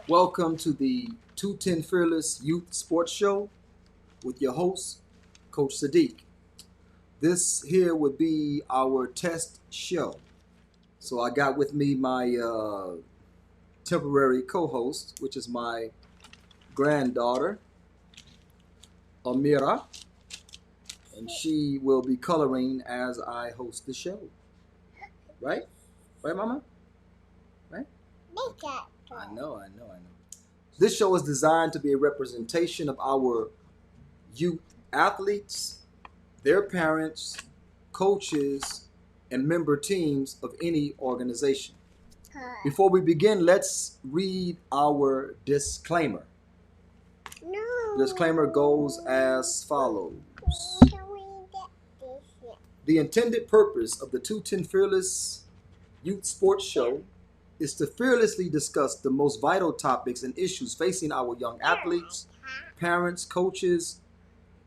Welcome to the 210 Fearless Youth Sports Show with your host, Coach Sadiq. This here would be our test show. So I got with me my temporary co-host, which is my granddaughter, Amira, and she will be coloring as I host the show. Right? Right, Mama? Right? I know. This show is designed to be a representation of our youth athletes, their parents, coaches, and member teams of any organization. Before we begin, let's read our disclaimer. No. Disclaimer goes as follows. The intended purpose of the 210 Fearless Youth Sports Show is to fearlessly discuss the most vital topics and issues facing our young athletes, parents, coaches,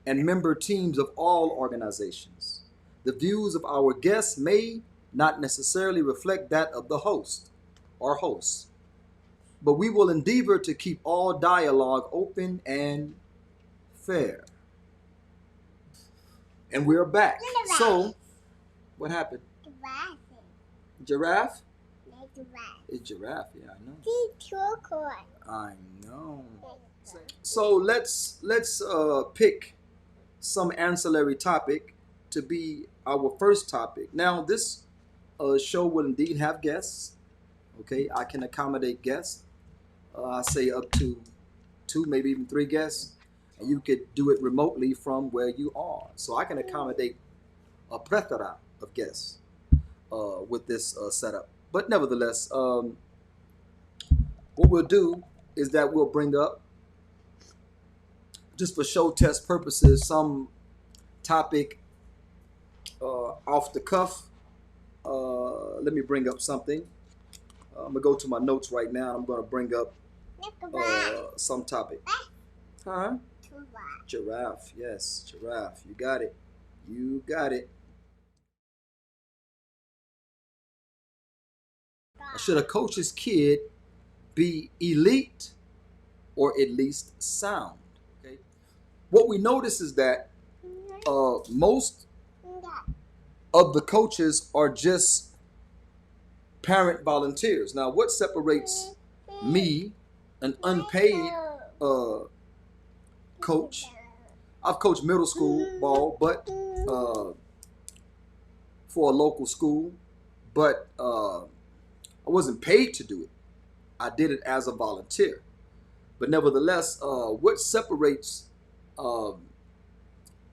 and member teams of all organizations. The views of our guests may not necessarily reflect that of the host or hosts, but we will endeavor to keep all dialogue open and fair. And we're back. So, what happened? Giraffe? It's giraffe, yeah, I know. So let's pick some ancillary topic to be our first topic. Now this show will indeed have guests. Okay, I can accommodate guests. I say up to two, maybe even three guests, and you could do it remotely from where you are. So I can accommodate a plethora of guests with this setup. But nevertheless, what we'll do is that we'll bring up, just for show test purposes, some topic off the cuff. Let me bring up something. I'm gonna go to my notes right now. And I'm gonna bring up some topic. Huh? Giraffe. Yes, giraffe. You got it. You got it. Should a coach's kid be elite or at least sound? Okay. What we notice is that most of the coaches are just parent volunteers. Now, what separates me, an unpaid coach? I've coached middle school ball, but for a local school, but I wasn't paid to do it. I did it as a volunteer. But nevertheless, what separates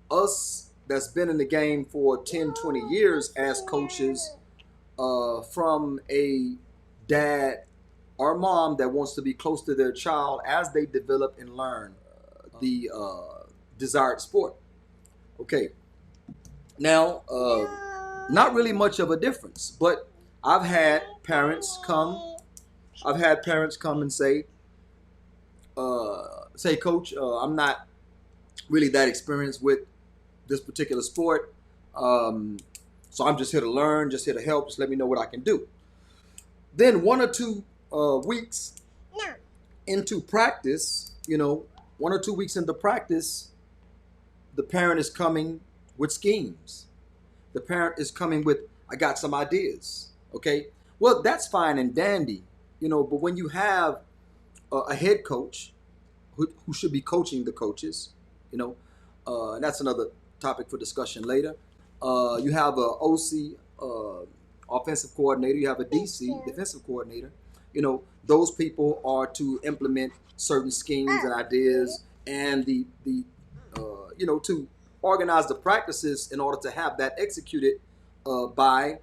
us that's been in the game for 10, 20 years as coaches from a dad or mom that wants to be close to their child as they develop and learn the desired sport? Okay. Now, not really much of a difference, but I've had parents come and say, Coach, I'm not really that experienced with this particular sport. So I'm just here to learn, just here to help, just let me know what I can do. Then 1 or 2 weeks into practice, 1 or 2 weeks into practice, the parent is coming with schemes. The parent is coming with, I got some ideas. Okay, well, that's fine and dandy, but when you have a head coach who should be coaching the coaches, and that's another topic for discussion later. You have a OC, offensive coordinator. You have a DC, defensive coordinator. Those people are to implement certain schemes and ideas and to organize the practices in order to have that executed by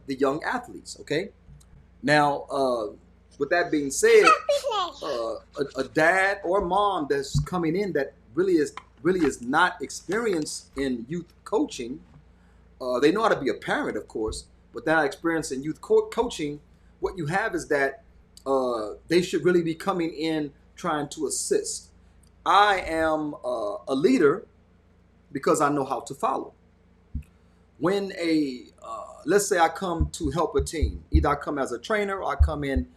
the young athletes. Okay. Now, with that being said, a dad or mom that's coming in that really is not experienced in youth coaching, they know how to be a parent, of course, but they're not experienced in youth coaching. What you have is that they should really be coming in trying to assist. I am a leader because I know how to follow. When let's say I come to help a team, either I come as a trainer or I come in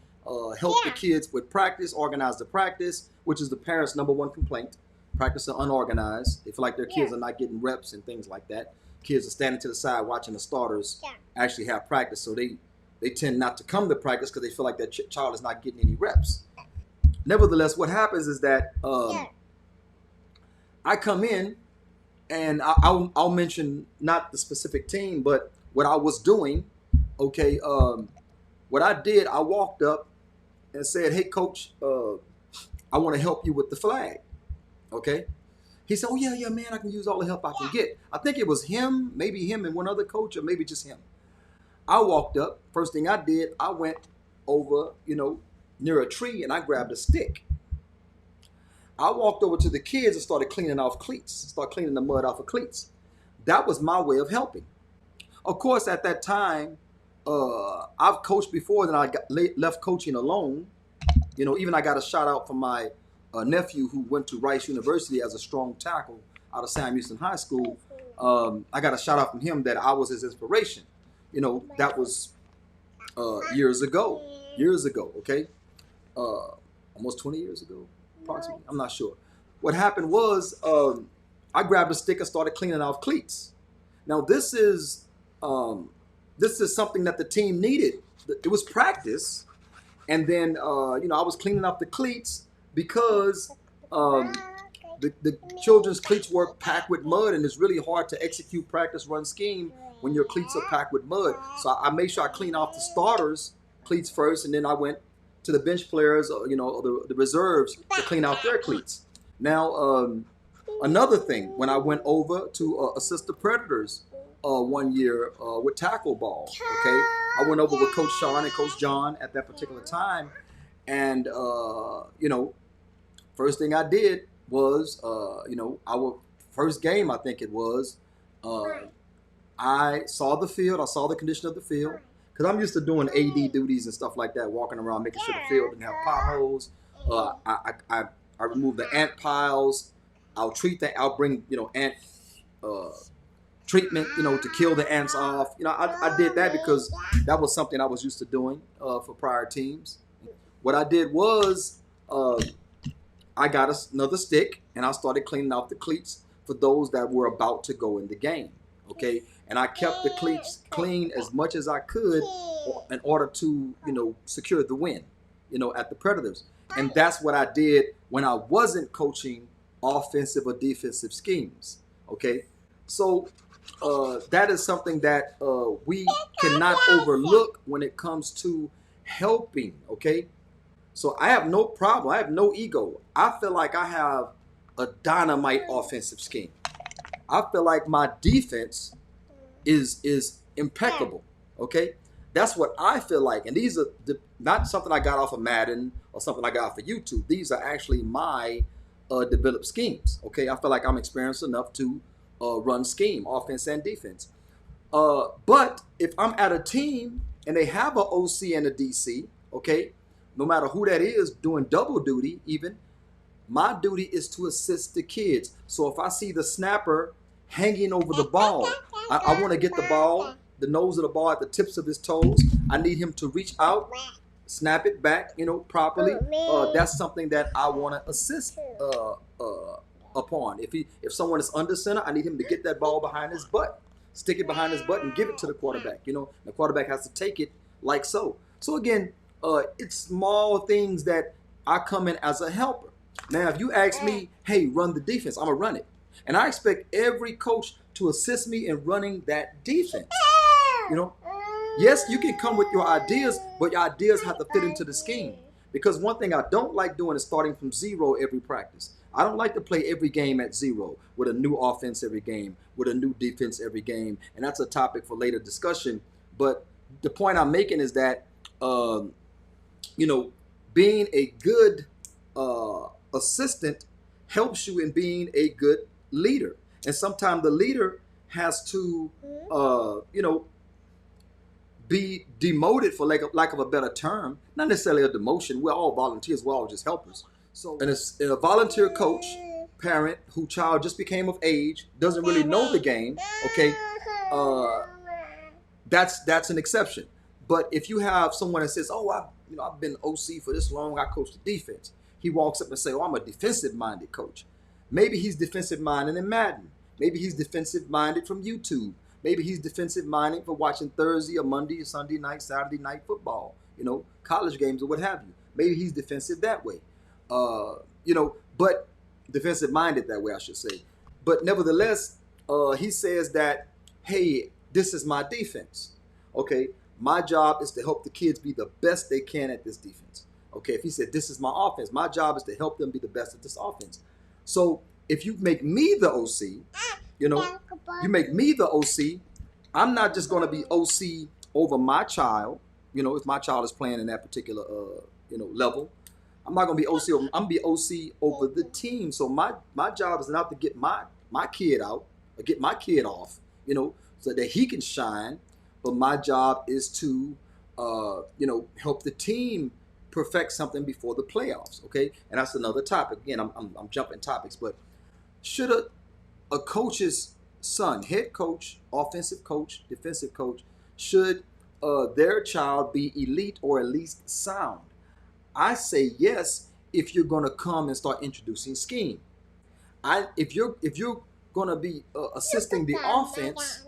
help the kids with practice, organize the practice, which is the parents' number one complaint. Practice are unorganized. They feel like their kids are not getting reps and things like that. Kids are standing to the side watching the starters actually have practice, so they tend not to come to practice because they feel like their child is not getting any reps. Nevertheless, what happens is that I come in, and I'll mention not the specific team, but what I was doing. Okay, what I did, I walked up and said, "Hey, coach, I want to help you with the flag." Okay. He said, "Oh yeah, man, I can use all the help I can get." I think it was him, maybe him and one other coach, or maybe just him. I walked up. First thing I did, I went over, near a tree, and I grabbed a stick. I walked over to the kids and started cleaning off cleats, start cleaning the mud off of cleats. That was my way of helping. Of course, at that time, I've coached before, then I left coaching alone. Even I got a shout out from my nephew who went to Rice University as a strong tackle out of Sam Houston High School. I got a shout out from him that I was his inspiration. That was years ago, okay? Almost 20 years ago, approximately. I'm not sure. What happened was I grabbed a stick and started cleaning off cleats. Now, this is something that the team needed. It was practice. And then, I was cleaning up the cleats because the children's cleats were packed with mud, and it's really hard to execute practice run scheme when your cleats are packed with mud. So I made sure I cleaned off the starters' cleats first, and then I went to the bench players, the reserves to clean out their cleats. Now, another thing, when I went over to assist the Predators one year with tackle ball, okay? I went over with Coach Sean and Coach John at that particular time, and first thing I did was, our first game, I think it was, I saw the field, I saw the condition of the field, because I'm used to doing AD duties and stuff like that, walking around making sure the field didn't have potholes. I remove the ant piles. I'll bring ant treatment, to kill the ants off. I did that because that was something I was used to doing for prior teams. What I did was I got another stick and I started cleaning out the cleats for those that were about to go in the game. Okay, and I kept the cleats clean as much as I could in order to secure the win, at the Predators. And that's what I did when I wasn't coaching offensive or defensive schemes. Okay, so that is something that we cannot overlook when it comes to helping. Okay, so I have no problem. I have no ego. I feel like I have a dynamite offensive scheme. I feel like my defense is impeccable. Okay, that's what I feel like. And these are not something I got off of Madden or something I got off of YouTube. These are actually my developed schemes. Okay, I feel like I'm experienced enough to run scheme, offense and defense. But if I'm at a team and they have an OC and a DC, okay, no matter who that is doing double duty, even my duty is to assist the kids. So if I see the snapper hanging over the ball, I want to get the ball, the nose of the ball at the tips of his toes. I need him to reach out, snap it back, properly. That's something that I want to assist upon. If someone is under center, I need him to get that ball behind his butt, stick it behind his butt, and give it to the quarterback. The quarterback has to take it like so. So again, it's small things that I come in as a helper. Now, if you ask me, hey, run the defense, I'm gonna run it, and I expect every coach to assist me in running that defense. Yes, you can come with your ideas, but your ideas have to fit into the scheme. Because one thing I don't like doing is starting from zero every practice. I don't like to play every game at zero with a new offense every game, with a new defense every game. And that's a topic for later discussion. But the point I'm making is that, being a good assistant helps you in being a good leader. And sometimes the leader has to, be demoted, for lack of a better term. Not necessarily a demotion. We're all volunteers. We're all just helpers. So, and a volunteer coach, parent, whose child just became of age, doesn't really know the game, okay, that's an exception. But if you have someone that says, oh, I've been OC for this long. I coach the defense. He walks up and say, "Oh, I'm a defensive-minded coach." Maybe he's defensive-minded in Madden. Maybe he's defensive-minded from YouTube. Maybe he's defensive-minded for watching Thursday or Monday or Sunday night, Saturday night football. College games or what have you. Maybe he's defensive that way. But defensive-minded that way, I should say. But nevertheless, he says that, hey, this is my defense. Okay, my job is to help the kids be the best they can at this defense. Okay, if he said this is my offense, my job is to help them be the best at this offense. So if you make me the OC, you make me the OC, I'm not just going to be OC over my child. If my child is playing in that particular level, I'm not going to be OC over, I'm going to be OC over the team. So my job is not to get my kid out or get my kid off, so that he can shine. But my job is to, help the team perfect something before the playoffs. Okay, and that's another topic. Again, I'm jumping topics, but should a coach's son, head coach, offensive coach, defensive coach, should their child be elite or at least sound? I say yes if you're going to come and start introducing scheme. If you're going to be assisting the offense,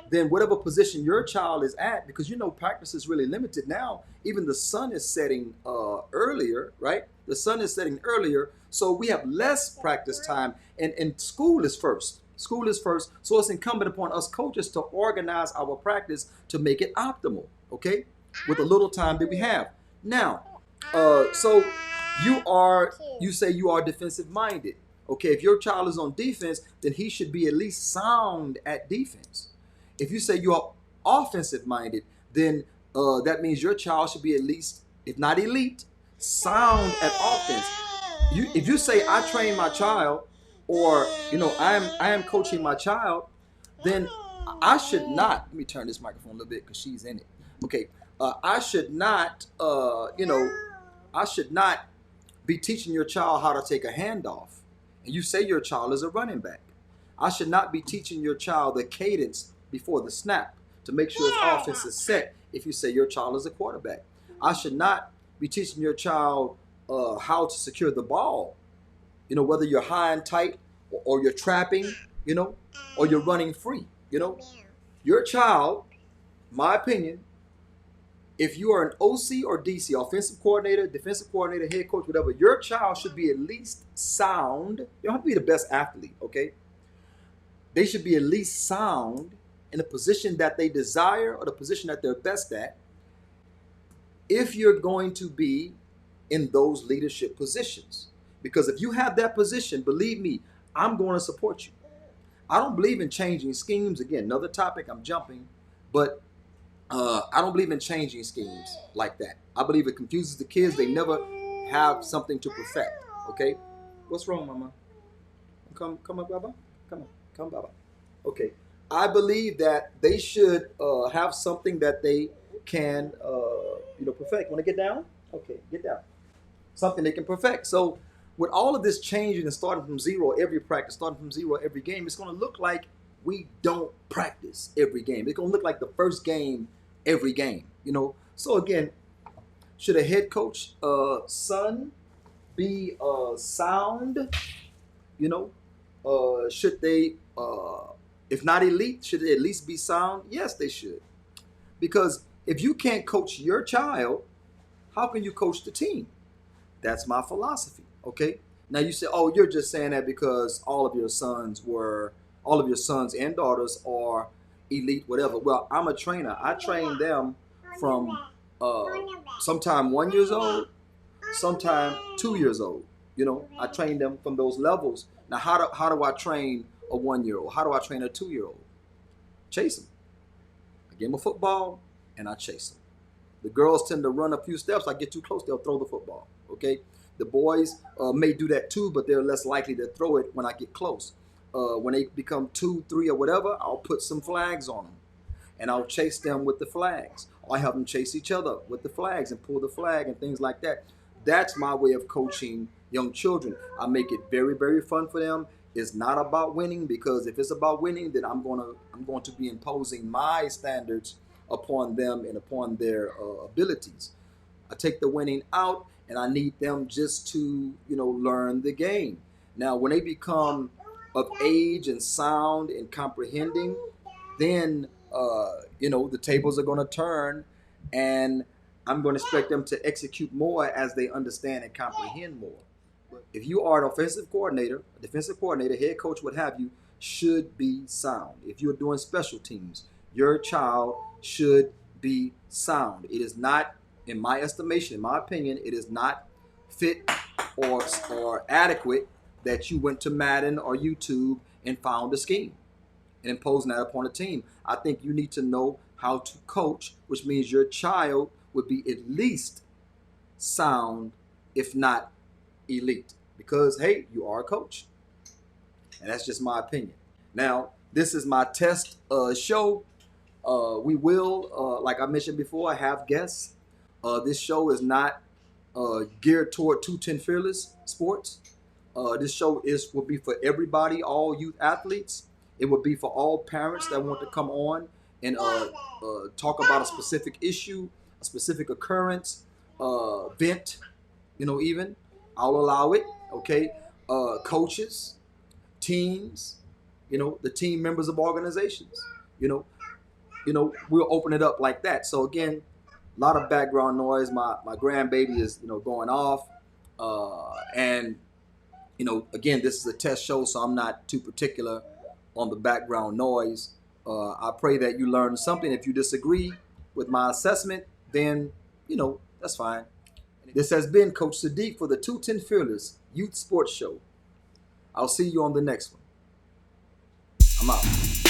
then whatever position your child is at, because practice is really limited now. Even the sun is setting earlier, right? The sun is setting earlier, so we have less practice time, and school is first. School is first, so it's incumbent upon us coaches to organize our practice to make it optimal, okay? With the little time that we have. Now, so you say you are defensive minded. Okay, if your child is on defense, then he should be at least sound at defense. If you say you are offensive minded, then that means your child should be at least, if not elite, sound at offense. If you say I train my child, or I am coaching my child, then I should not. Let me turn this microphone a little bit because she's in it. Okay, I should not. I should not be teaching your child how to take a handoff. And you say your child is a running back. I should not be teaching your child the cadence before the snap to make sure his offense is set if you say your child is a quarterback. I should not be teaching your child how to secure the ball, whether you're high and tight or you're trapping, or you're running free. Your child, my opinion, if you are an OC or DC, offensive coordinator, defensive coordinator, head coach, whatever, your child should be at least sound. You don't have to be the best athlete, okay? They should be at least sound in the position that they desire or the position that they're best at if you're going to be in those leadership positions. Because if you have that position, believe me, I'm going to support you. I don't believe in changing schemes. Again, another topic, I'm jumping, but I don't believe in changing schemes like that. I believe it confuses the kids. They never have something to perfect. Okay? What's wrong, Mama? Come up, Baba. Come, Baba. Okay. I believe that they should have something that they can, perfect. Want to get down? Okay, get down. Something they can perfect. So with all of this changing and starting from zero every practice, starting from zero every game, it's going to look like we don't practice every game. It's going to look like the first game every game, So again, should a head coach son be sound? Should they, if not elite, should they at least be sound? Yes, they should. Because if you can't coach your child, how can you coach the team? That's my philosophy, okay? Now you say, oh, you're just saying that because all of your sons and daughters are elite, whatever. Well, I'm a trainer. I train them from sometime 1 year old, sometime 2 years old. I train them from those levels. Now, how do I train a 1 year old? How do I train a 2 year old? Chase them. I give them a football and I chase them. The girls tend to run a few steps. I get too close, they'll throw the football. Okay. The boys may do that too, but they're less likely to throw it when I get close. When they become 2, 3, or whatever, I'll put some flags on them, and I'll chase them with the flags. Or I have them chase each other with the flags and pull the flag and things like that. That's my way of coaching young children. I make it very, very fun for them. It's not about winning, because if it's about winning, then I'm going to be imposing my standards upon them and upon their abilities. I take the winning out, and I need them just to, learn the game. Now, when they become of age and sound and comprehending, then the tables are going to turn, and I'm going to expect them to execute more as they understand and comprehend more. If you are an offensive coordinator, a defensive coordinator, head coach, what have you, should be sound. If you're doing special teams, your child should be sound. It is not, in my estimation, in my opinion, it is not fit or adequate that you went to Madden or YouTube and found a scheme and imposing that upon a team. I think you need to know how to coach, which means your child would be at least sound, if not elite. Because, hey, you are a coach. And that's just my opinion. Now, this is my test show. We will, like I mentioned before, have guests. This show is not geared toward 210 Fearless Sports. This show will be for everybody, all youth athletes. It will be for all parents that want to come on and talk about a specific issue, a specific occurrence, vent, even. I'll allow it, okay? Coaches, teams, the team members of organizations, we'll open it up like that. So again, a lot of background noise. My grandbaby is, going off. And again, this is a test show, so I'm not too particular on the background noise. I pray that you learn something. If you disagree with my assessment, then, that's fine. This has been Coach Sadiq for the 210 Fearless Youth Sports Show. I'll see you on the next one. I'm out.